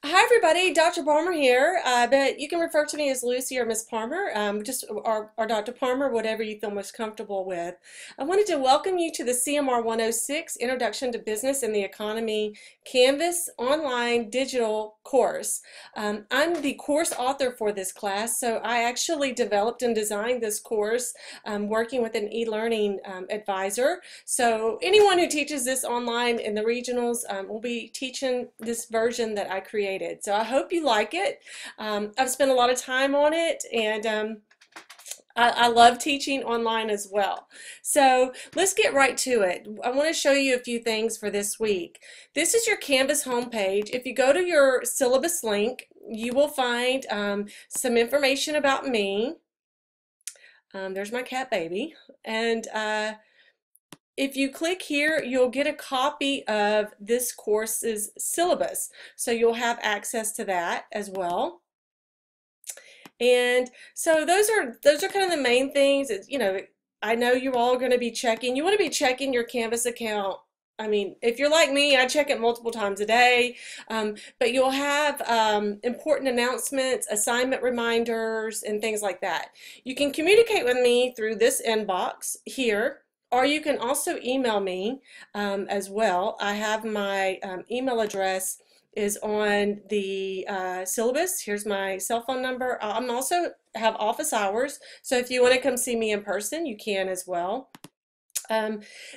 Hi everybody, Dr. Palmer here, but you can refer to me as Lucy or Miss Palmer, or Dr. Palmer, whatever you feel most comfortable with. I wanted to welcome you to the CMR 106 Introduction to Business and the Economy Canvas online digital course. I'm the course author for this class, so I actually developed and designed this course working with an e-learning advisor. So anyone who teaches this online in the regionals will be teaching this version that I created. So I hope you like it. I've spent a lot of time on it, and I love teaching online as well. So let's get right to it. I want to show you a few things for this week. This is your Canvas homepage. If you go to your syllabus link, you will find some information about me. There's my cat baby. And if you click here, you'll get a copy of this course's syllabus. So you'll have access to that as well. And so those are kind of the main things. I know you're all going to be checking. You want to be checking your Canvas account. I mean, if you're like me, I check it multiple times a day, but you'll have important announcements, assignment reminders, and things like that. You can communicate with me through this inbox here, or you can also email me as well. I have my email address is on the syllabus. Here's my cell phone number. I'm also have office hours, so if you want to come see me in person, you can as well.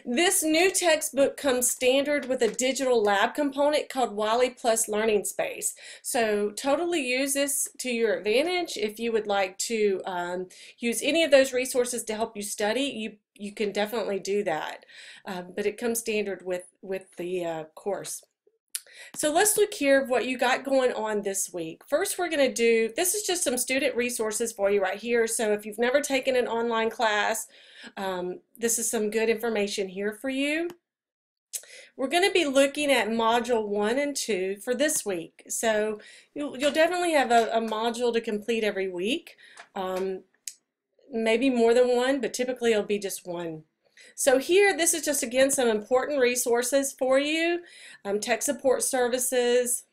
This new textbook comes standard with a digital lab component called Wiley Plus Learning Space. So totally use this to your advantage. If you would like to use any of those resources to help you study, you can definitely do that. But it comes standard with the course. So let's look here what you got going on this week. First, we're going to do, this is just some student resources for you right here. So if you've never taken an online class, this is some good information here for you. We're going to be looking at Module 1 and 2 for this week. So you'll definitely have a module to complete every week. Maybe more than one, but typically it'll be just one. So here, this is just, again, some important resources for you, tech support services,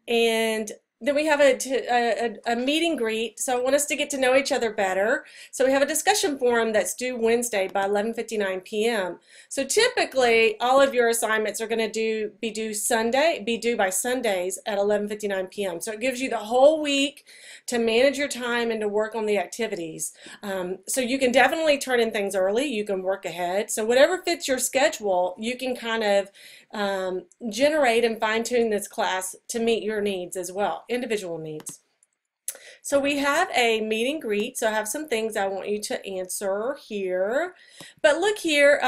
and then we have a meet and greet. So I want us to get to know each other better. So we have a discussion forum that's due Wednesday by 11:59 p.m. So typically, all of your assignments are going to be due by Sundays at 11:59 p.m. So it gives you the whole week to manage your time and to work on the activities. So you can definitely turn in things early. You can work ahead. So whatever fits your schedule, you can kind of generate and fine-tune this class to meet your needs as well, individual needs. So we have a meet and greet, so I have some things I want you to answer here. But look here,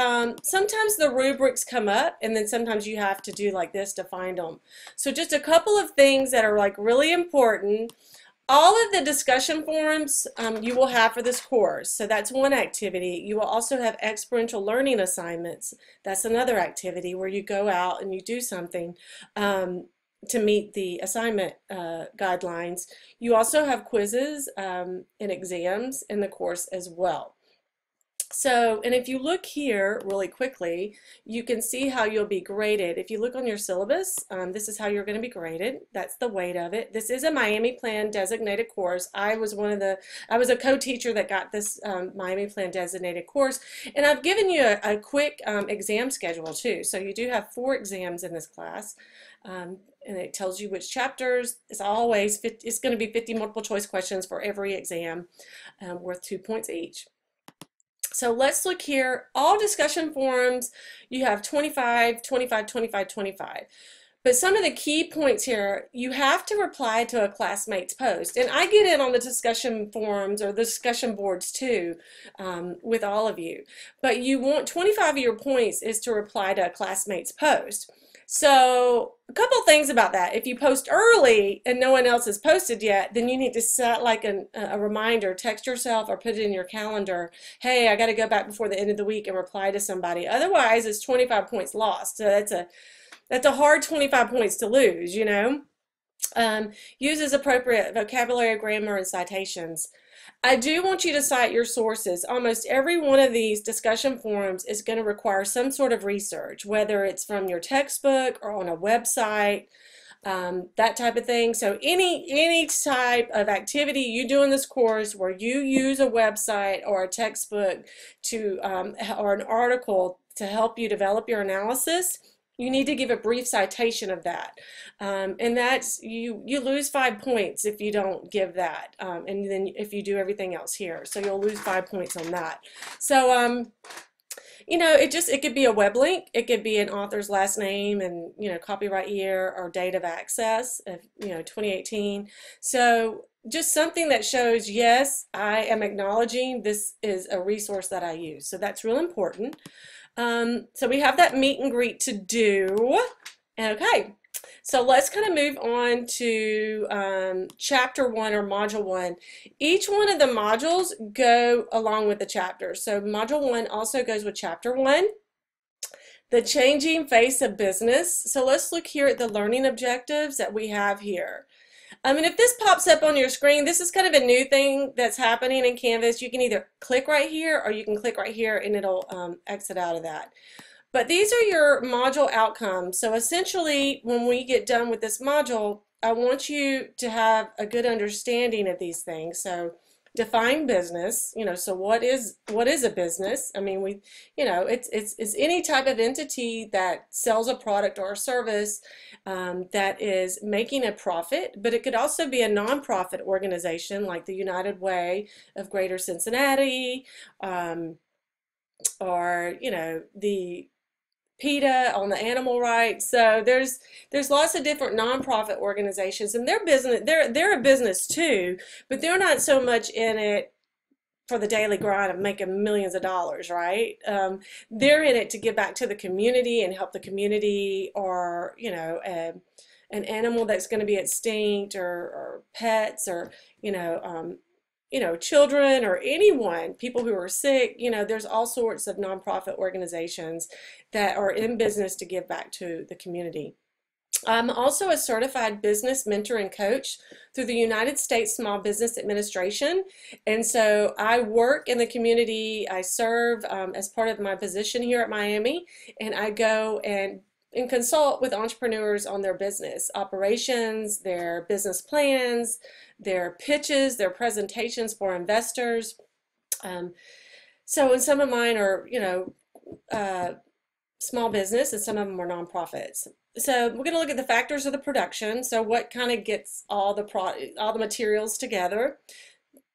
sometimes the rubrics come up, and then sometimes you have to do like this to find them. So just a couple of things that are like really important. All of the discussion forums you will have for this course, so that's one activity. You will also have experiential learning assignments. That's another activity where you go out and you do something to meet the assignment guidelines. You also have quizzes and exams in the course as well. So, and if you look here really quickly, you can see how you'll be graded. If you look on your syllabus, this is how you're going to be graded. That's the weight of it. This is a Miami Plan designated course. I was a co-teacher that got this Miami Plan designated course, and I've given you a quick exam schedule too. So you do have 4 exams in this class. And it tells you which chapters. It's going to be 50 multiple choice questions for every exam, worth 2 points each. So let's look here. All discussion forums, you have 25, 25, 25, 25. But some of the key points here, you have to reply to a classmate's post. And I get in on the discussion forums or the discussion boards too with all of you. But you want 25 of your points is to reply to a classmate's post. So a couple things about that. If you post early and no one else has posted yet, then you need to set like a reminder, text yourself or put it in your calendar. Hey, I got to go back before the end of the week and reply to somebody. Otherwise, it's 25 points lost. So that's a hard 25 points to lose, you know. Uses appropriate vocabulary, grammar, and citations. I do want you to cite your sources. Almost every one of these discussion forums is going to require some sort of research, whether it's from your textbook or on a website. that type of thing. So any type of activity you do in this course where you use a website or a textbook to or an article to help you develop your analysis, you need to give a brief citation of that. And that's, you lose 5 points if you don't give that. And then if you do everything else here. So you'll lose 5 points on that. So, you know, it could be a web link, it could be an author's last name and, you know, copyright year or date of access of, you know, 2018. So just something that shows, yes, I am acknowledging this is a resource that I use. So that's real important. So we have that meet and greet to do. Okay, so let's kind of move on to chapter 1 or module 1. Each one of the modules go along with the chapter. So module 1 also goes with chapter 1. The changing face of business. So let's look here at the learning objectives that we have here. And if this pops up on your screen, this is kind of a new thing that's happening in Canvas. You can either click right here or you can click right here and it'll exit out of that. But these are your module outcomes. So essentially, when we get done with this module, I want you to have a good understanding of these things. So define business, you know, so what is a business? I mean, you know, it's any type of entity that sells a product or a service that is making a profit, but it could also be a nonprofit organization like the United Way of Greater Cincinnati, or, you know, the PETA on the animal rights. So there's lots of different nonprofit organizations, and their business, they're a business too, but they're not so much in it for the daily grind of making millions of dollars, right? They're in it to give back to the community and help the community, or, you know, an animal that's going to be extinct, or pets, or, you know, children or anyone, people who are sick. You know, there's all sorts of nonprofit organizations that are in business to give back to the community. I'm also a certified business mentor and coach through the United States Small Business Administration. And so I work in the community. I serve as part of my position here at Miami, and I go and consult with entrepreneurs on their business operations, their business plans, their pitches, their presentations for investors. So, and some of mine are, you know, small business, and some of them are nonprofits. So we're going to look at the factors of the production. So what kind of gets all the materials together?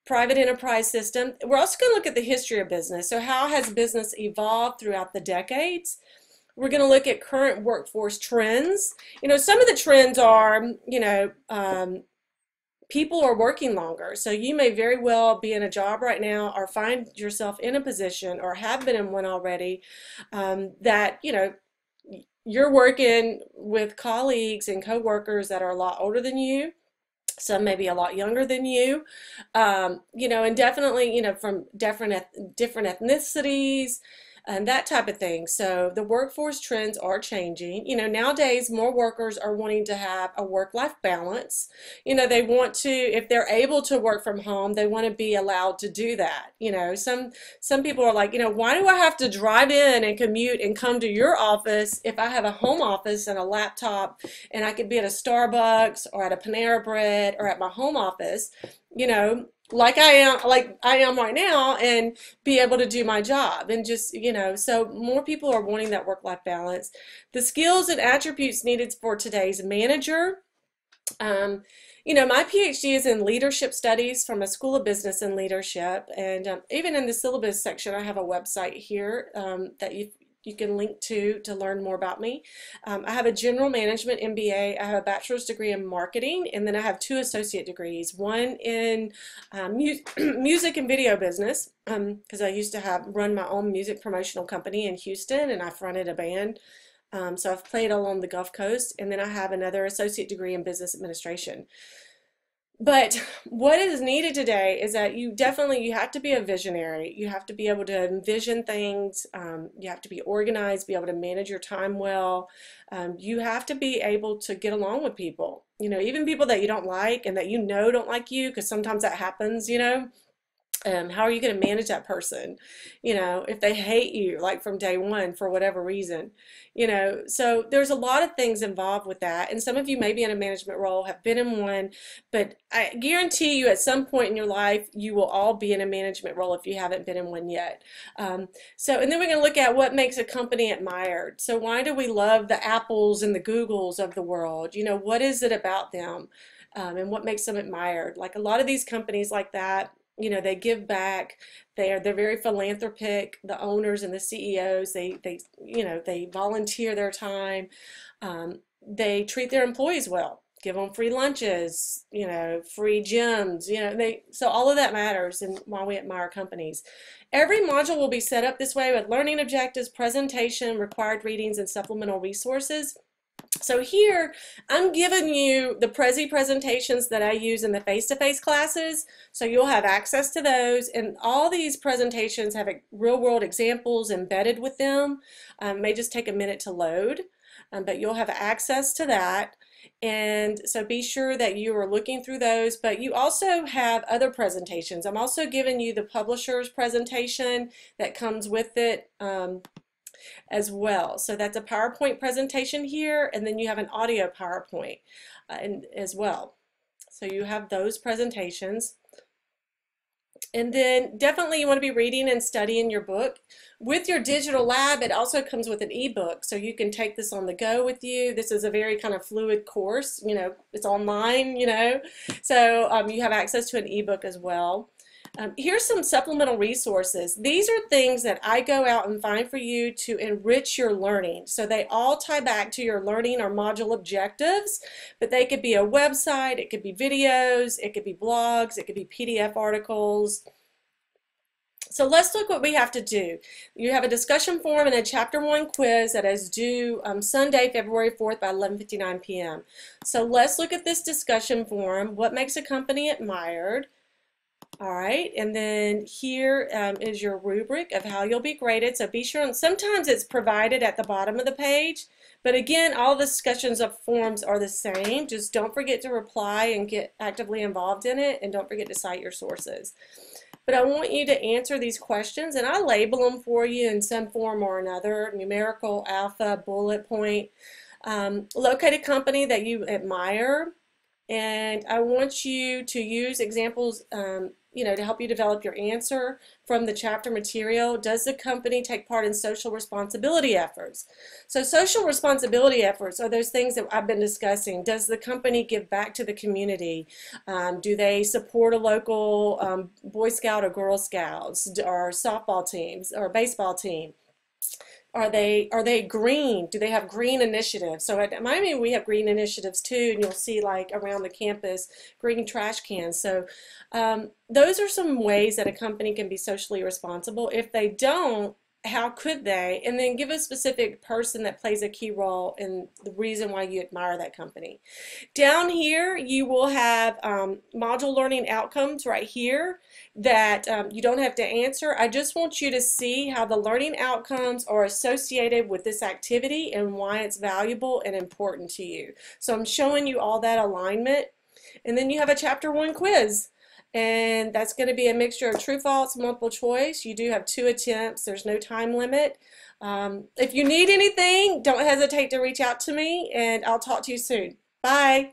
Private enterprise system. We're also going to look at the history of business. So how has business evolved throughout the decades? We're going to look at current workforce trends. You know, some of the trends are, you know, people are working longer. So you may very well be in a job right now, or find yourself in a position, or have been in one already, that, you know, you're working with colleagues and coworkers that are a lot older than you. Some may be a lot younger than you, you know, and definitely, you know, from different ethnicities and that type of thing. So the workforce trends are changing. You know, nowadays more workers are wanting to have a work-life balance. You know, they want to, if they're able to work from home, they want to be allowed to do that. You know, some people are like, you know, why do I have to drive in and commute and come to your office if I have a home office and a laptop, and I could be at a Starbucks or at a Panera Bread or at my home office, you know, like I am right now, and be able to do my job. And just, you know, so more people are wanting that work-life balance. The skills and attributes needed for today's manager. You know, my PhD is in leadership studies from a School of Business and Leadership, and even in the syllabus section I have a website here that you can link to learn more about me. I have a general management MBA, I have a bachelor's degree in marketing, and then I have 2 associate degrees, one in music and video business, because I used to run my own music promotional company in Houston, and I fronted a band. So I've played along the Gulf Coast, and then I have another associate degree in business administration. But what is needed today is that you have to be a visionary. You have to be able to envision things. You have to be organized, be able to manage your time well. You have to be able to get along with people. You know, even people that you don't like and that you know don't like you, because sometimes that happens, you know. How are you going to manage that person, if they hate you like from day one for whatever reason? So there's a lot of things involved with that, and some of you may be in a management role, have been in one, but I guarantee you at some point in your life you will all be in a management role if you haven't been in one yet. And then we're going to look at what makes a company admired. So why do we love the Apples and the Googles of the world? What is it about them? And what makes them admired? Like a lot of these companies like that, they give back. They're very philanthropic. The owners and the CEOs, they volunteer their time. They treat their employees well, give them free lunches, free gyms, so all of that matters and why we admire companies. Every module will be set up this way with learning objectives, presentation, required readings, and supplemental resources. So here, I'm giving you the Prezi presentations that I use in the face-to-face classes, so you'll have access to those, and all these presentations have real-world examples embedded with them. May just take a minute to load, but you'll have access to that. And so be sure that you are looking through those, but you also have other presentations. I'm also giving you the publisher's presentation that comes with it as well. So that's a PowerPoint presentation here, and then you have an audio PowerPoint as well. So you have those presentations. And then definitely you want to be reading and studying your book. With your digital lab, it also comes with an ebook, so you can take this on the go with you. This is a very kind of fluid course, it's online, so you have access to an ebook as well. Here's some supplemental resources. These are things that I go out and find for you to enrich your learning. So they all tie back to your learning or module objectives, but they could be a website, it could be videos, it could be blogs, it could be PDF articles. So let's look what we have to do. You have a discussion forum and a chapter 1 quiz that is due Sunday, February 4th by 11:59 p.m. So let's look at this discussion forum. What makes a company admired? All right, and then here is your rubric of how you'll be graded. So be sure, and sometimes it's provided at the bottom of the page, but again, all the discussions of forums are the same. Just don't forget to reply and get actively involved in it, and don't forget to cite your sources. But I want you to answer these questions, and I label them for you in some form or another: numerical, alpha, bullet point. Locate a company that you admire, and I want you to use examples to help you develop your answer from the chapter material. Does the company take part in social responsibility efforts? So social responsibility efforts are those things that I've been discussing. Does the company give back to the community? Do they support a local Boy Scout or Girl Scouts or softball teams or baseball team? Are they green? Do they have green initiatives? So at Miami we have green initiatives too, and you'll see like around the campus green trash cans. So those are some ways that a company can be socially responsible. If they don't, how could they? And then give a specific person that plays a key role in the reason why you admire that company. Down here you will have module learning outcomes right here that you don't have to answer. I just want you to see how the learning outcomes are associated with this activity and why it's valuable and important to you. So I'm showing you all that alignment. And then you have a chapter 1 quiz. And that's going to be a mixture of true, false, multiple choice. You do have 2 attempts. There's no time limit. If you need anything, don't hesitate to reach out to me, and I'll talk to you soon. Bye.